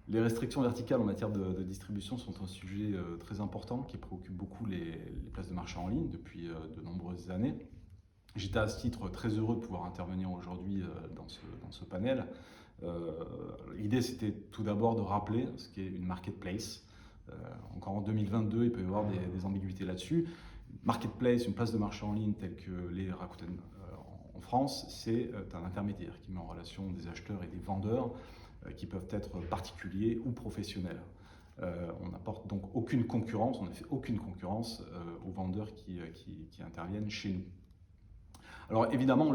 Les restrictions verticales en matière de distribution sont un sujet très important qui préoccupe beaucoup les places de marché en ligne depuis de nombreuses années. J'étais à ce titre très heureux de pouvoir intervenir aujourd'hui dans ce panel. L'idée, c'était tout d'abord de rappeler ce qu'est une marketplace. Encore en 2022, il peut y avoir des ambiguïtés là-dessus. Marketplace, une place de marché en ligne telle que les Rakuten en France, c'est un intermédiaire qui met en relation des acheteurs et des vendeurs qui peuvent être particuliers ou professionnels. On n'apporte donc aucune concurrence, on ne fait aucune concurrence aux vendeurs qui interviennent chez nous. Alors évidemment,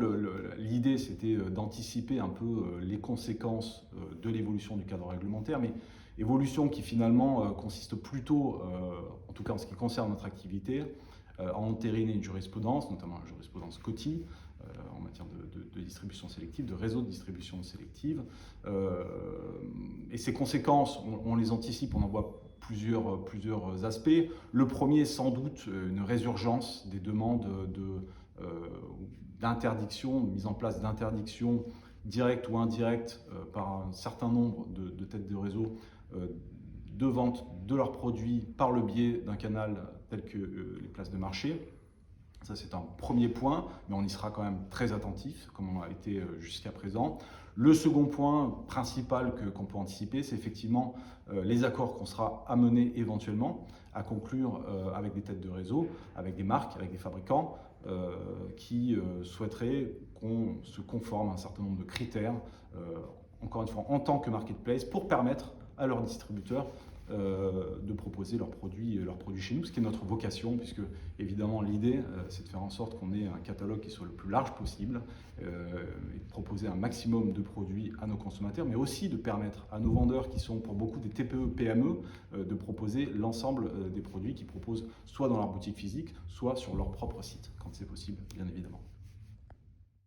l'idée c'était d'anticiper un peu les conséquences de l'évolution du cadre réglementaire, mais évolution qui finalement consiste plutôt, en tout cas en ce qui concerne notre activité, à entériner une jurisprudence, notamment la jurisprudence COTI, en matière de distribution sélective, de réseau de distribution sélective. Et ces conséquences, on les anticipe, on en voit plusieurs aspects. Le premier, sans doute, une résurgence des demandes d'interdiction, mise en place d'interdictions directes ou indirectes par un certain nombre de têtes de réseau de vente de leurs produits par le biais d'un canal tel que les places de marché. Ça, c'est un premier point, mais on y sera quand même très attentif, comme on a été jusqu'à présent. Le second point principal qu'on peut anticiper, c'est effectivement les accords qu'on sera amenés éventuellement à conclure avec des têtes de réseau, avec des marques, avec des fabricants qui souhaiteraient qu'on se conforme à un certain nombre de critères, encore une fois, en tant que marketplace, pour permettre à leurs distributeurs de proposer leurs produits chez nous, ce qui est notre vocation, puisque évidemment l'idée c'est de faire en sorte qu'on ait un catalogue qui soit le plus large possible et de proposer un maximum de produits à nos consommateurs, mais aussi de permettre à nos vendeurs qui sont pour beaucoup des TPE, PME, de proposer l'ensemble des produits qu'ils proposent soit dans leur boutique physique, soit sur leur propre site, quand c'est possible, bien évidemment.